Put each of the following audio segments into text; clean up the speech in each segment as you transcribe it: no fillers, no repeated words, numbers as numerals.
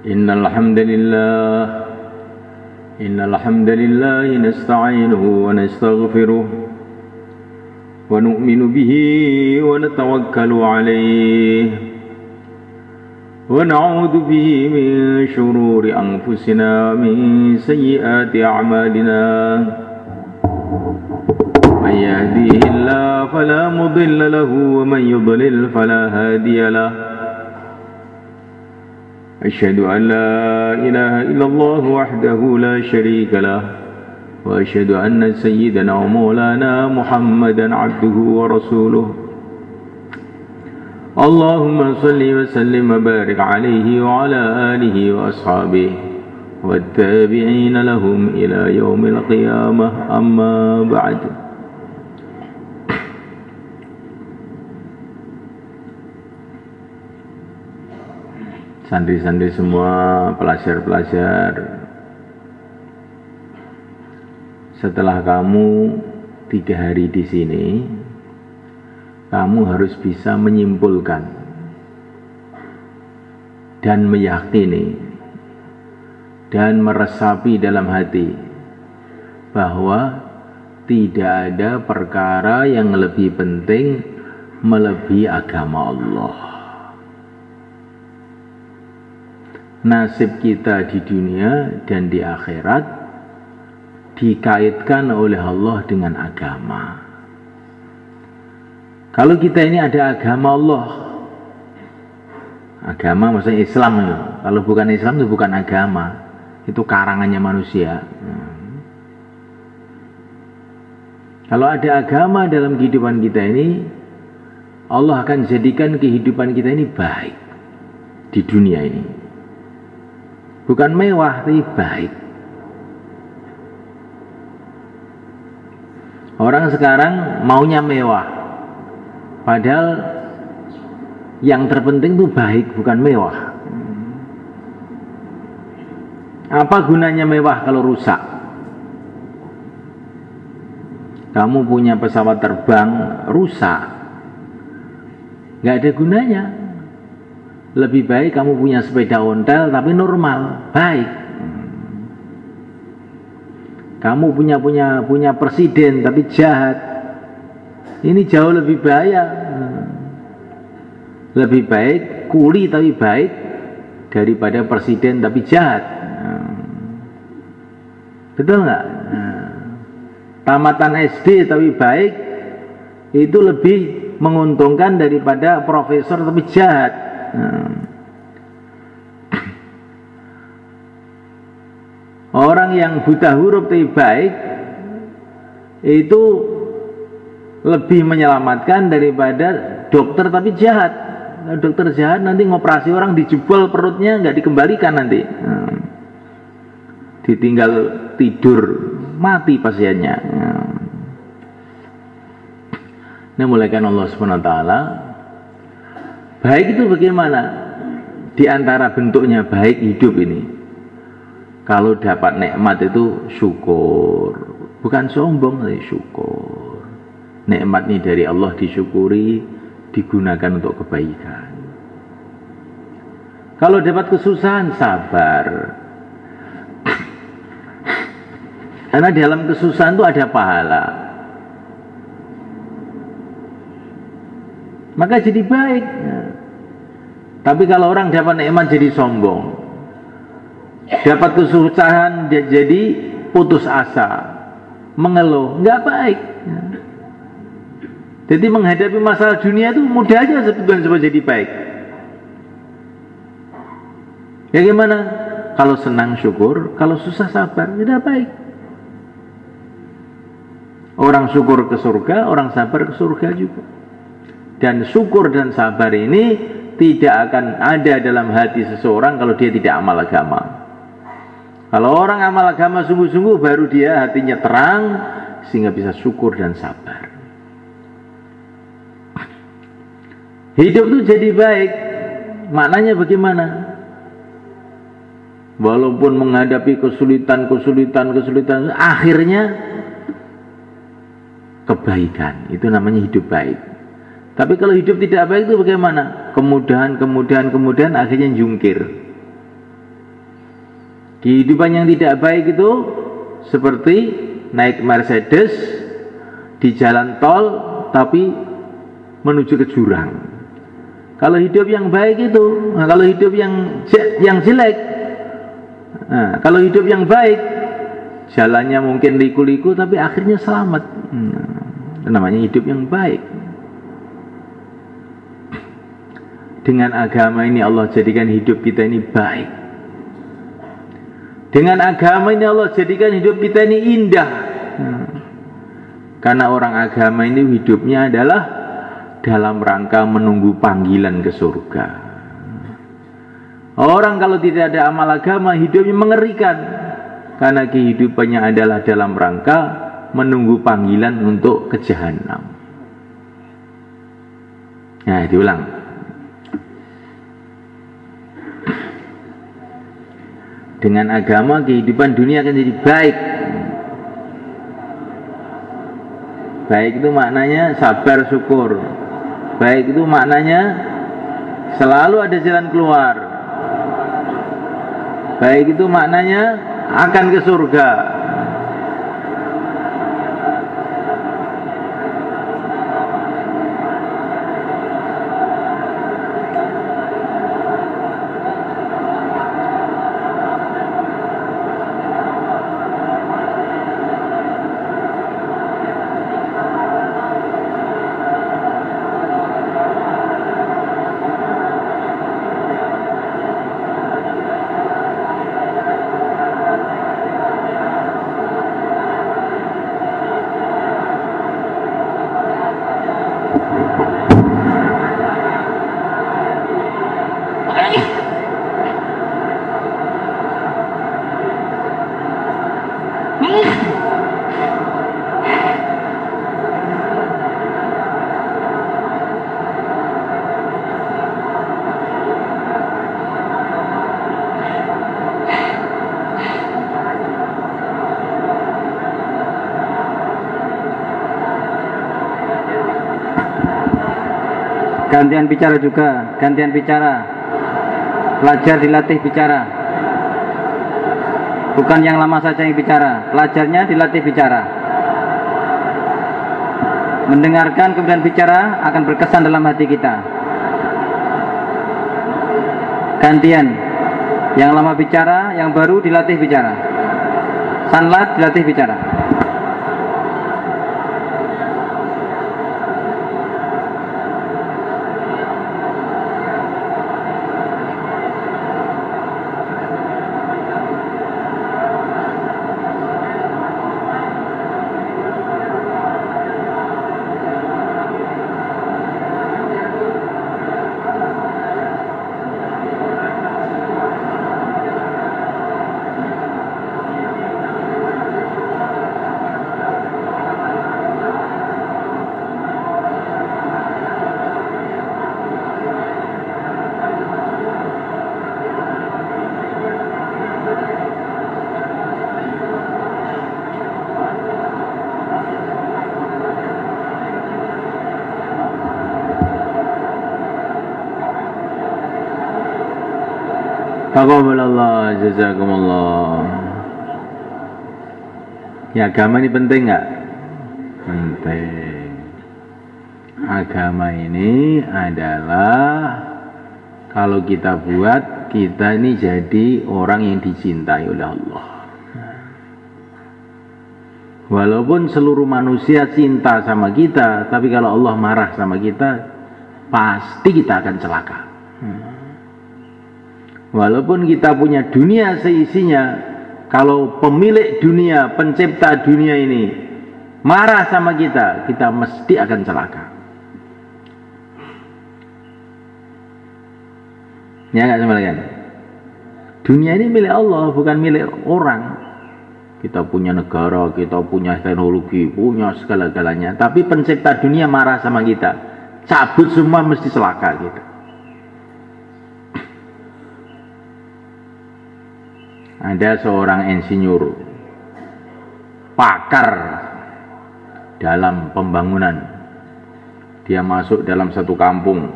Innal hamdalillah nasta'inuhu wa nastaghfiruh wa nu'minu bihi wa natawakkalu alayhi wa na'udzu bihi min shururi anfusina wa min sayyiati a'malina. Man yahdihillahu fala mudilla lahu wa man yudlil fala hadiya lahu. Asyhadu an la ilaha illallah wahdahu la syarika lah wa asyhadu anna sayyidana wa maulana Muhammadan abduhu wa rasuluh. Allahumma salli wa sallim wa barik alaihi wa ala alihi wa ashabihi wa tabi'ina lahum ila yaumil qiyamah, amma ba'd. Santri-santri semua, pelajar-pelajar, setelah kamu 3 hari di sini, kamu harus bisa menyimpulkan dan meyakini dan meresapi dalam hati bahwa tidak ada perkara yang lebih penting melebihi agama Allah. Nasib kita di dunia dan di akhirat dikaitkan oleh Allah dengan agama. Kalau kita ini ada agama Allah, agama maksudnya Islam itu. Kalau bukan Islam itu bukan agama, itu karangannya manusia. Kalau ada agama dalam kehidupan kita ini, Allah akan jadikan kehidupan kita ini baik di dunia ini. Bukan mewah, tapi baik. Orang sekarang maunya mewah, padahal yang terpenting itu baik, bukan mewah. Apa gunanya mewah kalau rusak? Kamu punya pesawat terbang rusak, nggak ada gunanya. Lebih baik kamu punya sepeda ontel tapi normal, baik. Kamu punya presiden tapi jahat, ini jauh lebih bahaya. Lebih baik kuli tapi baik daripada presiden tapi jahat. Betul nggak? Tamatan SD tapi baik itu lebih menguntungkan daripada profesor tapi jahat. Orang yang buta huruf tapi baik itu lebih menyelamatkan daripada dokter tapi jahat. Dokter jahat nanti ngoperasi orang dijebol perutnya nggak dikembalikan nanti, ditinggal tidur mati pasiennya. Ini mulaikan Allah SWT. Baik itu bagaimana? Di antara bentuknya baik hidup ini, kalau dapat nikmat itu syukur, bukan sombong, tapi syukur. Nikmat ini dari Allah disyukuri, digunakan untuk kebaikan. Kalau dapat kesusahan, sabar. Karena dalam kesusahan itu ada pahala, maka jadi baik. Tapi kalau orang dapat nikmat jadi sombong, dapat kesusahan dia jadi putus asa, mengeluh, nggak baik. Jadi menghadapi masalah dunia itu mudah aja sebetulnya supaya jadi baik. Ya gimana? Kalau senang syukur, kalau susah sabar, tidak baik. Orang syukur ke surga, orang sabar ke surga juga. Dan syukur dan sabar ini tidak akan ada dalam hati seseorang kalau dia tidak amal agama. Kalau orang amal agama sungguh-sungguh, baru dia hatinya terang sehingga bisa syukur dan sabar. Hidup itu jadi baik, maknanya bagaimana? Walaupun menghadapi kesulitan, akhirnya kebaikan. Itu namanya hidup baik. Tapi kalau hidup tidak baik itu bagaimana? Kemudahan akhirnya jungkir. Kehidupan yang tidak baik itu seperti naik Mercedes di jalan tol tapi menuju ke jurang. Kalau hidup yang baik itu, kalau hidup yang jelek, kalau hidup yang baik, jalannya mungkin liku-liku tapi akhirnya selamat. Namanya hidup yang baik. Dengan agama ini Allah jadikan hidup kita ini baik. Dengan agama ini Allah jadikan hidup kita ini indah. Karena orang agama ini hidupnya adalah dalam rangka menunggu panggilan ke surga. Orang kalau tidak ada amal agama hidupnya mengerikan. Karena kehidupannya adalah dalam rangka menunggu panggilan untuk ke jahanam. Nah, diulang. Dengan agama kehidupan dunia akan jadi baik. Baik itu maknanya sabar syukur. Baik itu maknanya selalu ada jalan keluar. Baik itu maknanya akan ke surga. Gantian bicara juga, gantian bicara. Pelajar dilatih bicara. Bukan yang lama saja yang bicara, pelajarnya dilatih bicara. Mendengarkan kemudian bicara akan berkesan dalam hati kita. Gantian. Yang lama bicara, yang baru dilatih bicara. Sanlat dilatih bicara. Taqabbalallah, jazakumullah. Ya, agama ini penting nggak? Penting. Agama ini adalah kalau kita buat, kita ini jadi orang yang dicintai oleh Allah. Walaupun seluruh manusia cinta sama kita, tapi kalau Allah marah sama kita, pasti kita akan celaka. Walaupun kita punya dunia seisinya, kalau pemilik dunia, pencipta dunia ini marah sama kita, kita mesti akan celaka. Ya nggak sekalian? Dunia ini milik Allah, bukan milik orang. Kita punya negara, kita punya teknologi, punya segala-galanya. Tapi pencipta dunia marah sama kita, cabut semua mesti celaka gitu. Ada seorang insinyur, pakar dalam pembangunan. Dia masuk dalam satu kampung.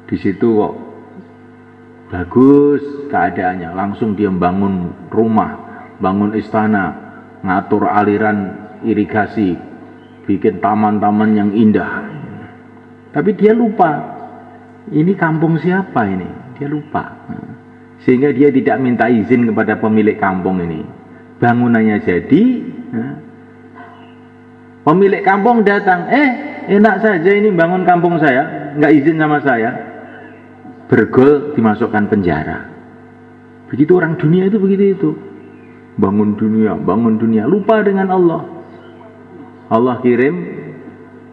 Di situ kok bagus keadaannya, langsung dia bangun rumah, bangun istana, ngatur aliran irigasi, bikin taman-taman yang indah. Tapi dia lupa, ini kampung siapa ini? Dia lupa. Sehingga dia tidak minta izin kepada pemilik kampung ini. Bangunannya jadi, pemilik kampung datang, enak saja ini bangun kampung saya, nggak izin sama saya. Bergol, dimasukkan penjara. Begitu orang dunia itu begitu itu. Bangun dunia, lupa dengan Allah. Allah kirim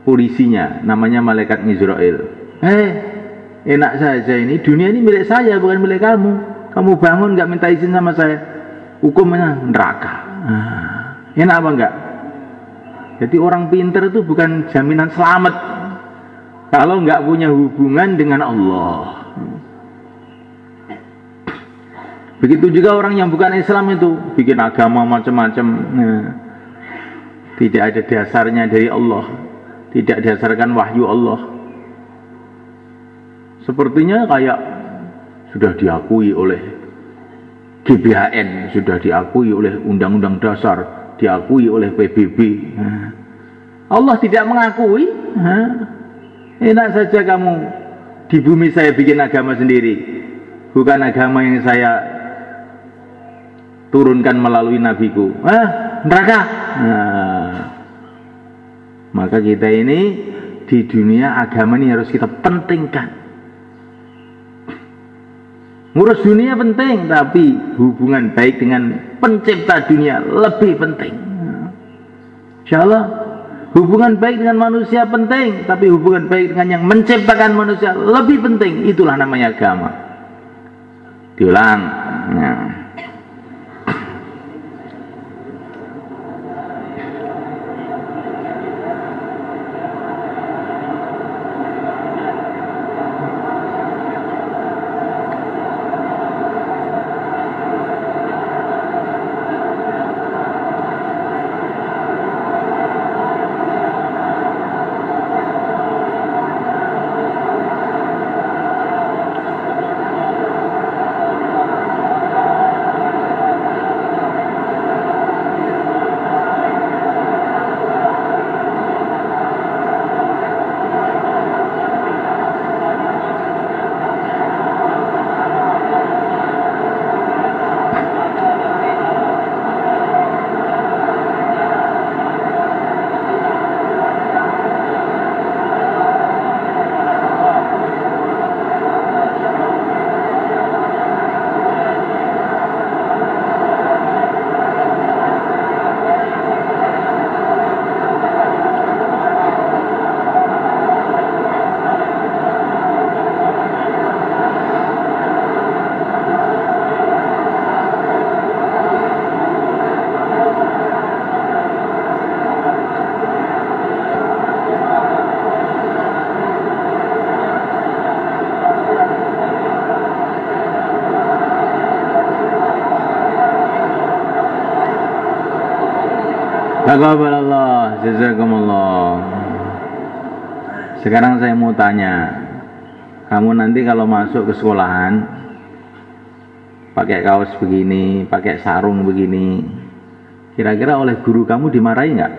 polisinya, namanya malaikat Mizrail. Enak saja ini, dunia ini milik saya, bukan milik kamu. Kamu bangun nggak minta izin sama saya, hukumnya neraka. Enak apa enggak? Jadi orang pintar itu bukan jaminan selamat kalau nggak punya hubungan dengan Allah. Begitu juga orang yang bukan Islam itu bikin agama macam-macam, tidak ada dasarnya dari Allah, tidak dasarkan wahyu Allah. Sepertinya kayak sudah diakui oleh GBHN, sudah diakui oleh Undang-Undang Dasar, diakui oleh PBB. Allah tidak mengakui. Enak saja kamu di bumi saya bikin agama sendiri, bukan agama yang saya turunkan melalui nabiku. Neraka. Maka kita ini di dunia agama ini harus kita pentingkan. Ngurus dunia penting, tapi hubungan baik dengan pencipta dunia lebih penting. Insyaallah hubungan baik dengan manusia penting, tapi hubungan baik dengan yang menciptakan manusia lebih penting. Itulah namanya agama. Diulang. Taqabbalallah, jazakumullah. Sekarang saya mau tanya, kamu nanti kalau masuk ke sekolahan pakai kaos begini, pakai sarung begini, kira-kira oleh guru kamu dimarahi nggak?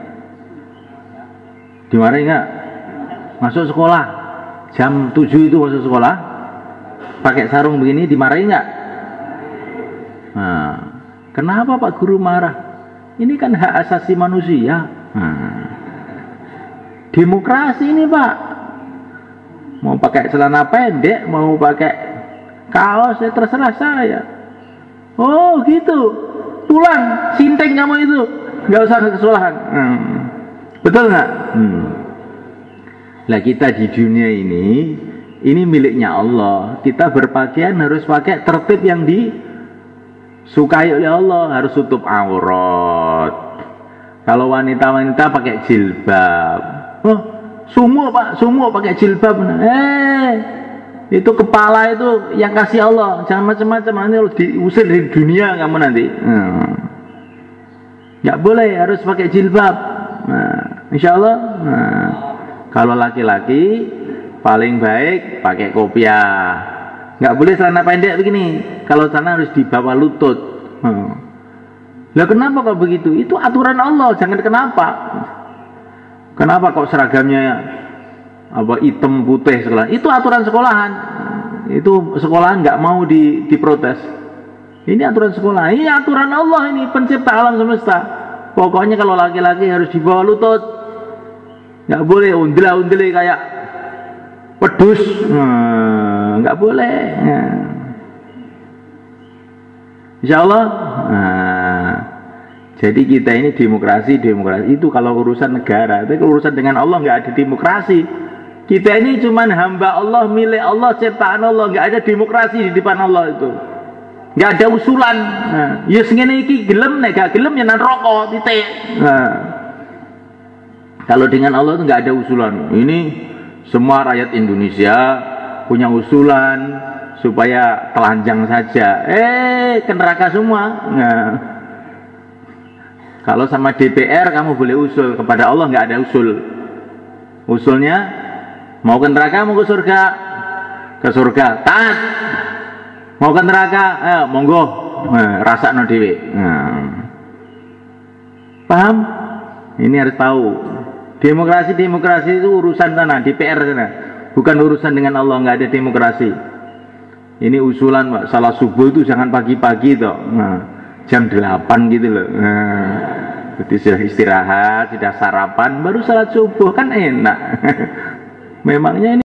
Dimarahi nggak? Masuk sekolah jam 7 itu masuk sekolah pakai sarung begini, dimarahi nggak? Nah, kenapa Pak Guru marah? Ini kan hak asasi manusia. Demokrasi ini Pak. Mau pakai celana pendek, mau pakai kaos, ya terserah saya. Oh gitu. Pulang, sinting kamu itu. Nggak usah ke sekolahan. Betul nggak? Lah kita di dunia ini miliknya Allah. Kita berpakaian harus pakai tertib yang disukai oleh Allah, harus tutup aurat. Kalau wanita-wanita pakai jilbab. Oh, semua Pak, semua pakai jilbab. Itu kepala itu yang kasih Allah, jangan macam-macam, nanti diusir dari dunia kamu nanti. Nggak boleh, harus pakai jilbab. Insya Allah. Kalau laki-laki paling baik pakai kopiah. nggak boleh celana pendek begini. Kalau celana harus di bawah lutut. Lah kenapa kok begitu? Itu aturan Allah, jangan kenapa. Kenapa kok seragamnya apa hitam putih sekolah? Itu aturan sekolahan. Itu sekolahan nggak mau diprotes. Ini aturan sekolah. Ini aturan Allah, ini pencipta alam semesta. Pokoknya kalau laki-laki harus di bawah lutut. Nggak boleh undel-undel kayak pedus. Nggak boleh. Insya Allah. Jadi kita ini demokrasi itu kalau urusan negara. Tapi kalau urusan dengan Allah nggak ada demokrasi. Kita ini cuman hamba Allah, milik Allah, ciptaan Allah. Nggak ada demokrasi di depan Allah itu. Nggak ada usulan. Ya sengene iki gelem, nek gak gelem ya nang rokok titik. Kalau dengan Allah itu nggak ada usulan. Ini semua rakyat Indonesia punya usulan supaya telanjang saja. Ke neraka semua. Kalau sama DPR kamu boleh usul, kepada Allah nggak ada usul. Usulnya mau ke neraka, mau ke surga. Ke surga, taat. Mau ke neraka, monggo, rasakno dhewe. Paham? Ini harus tahu. Demokrasi itu urusan sana, DPR sana. Bukan urusan dengan Allah, nggak ada demokrasi. Ini usulan, Pak. Salah subuh itu jangan pagi-pagi toh. Jam 8 gitu loh. Jadi sudah istirahat, sudah sarapan, baru salat subuh kan enak. Memangnya ini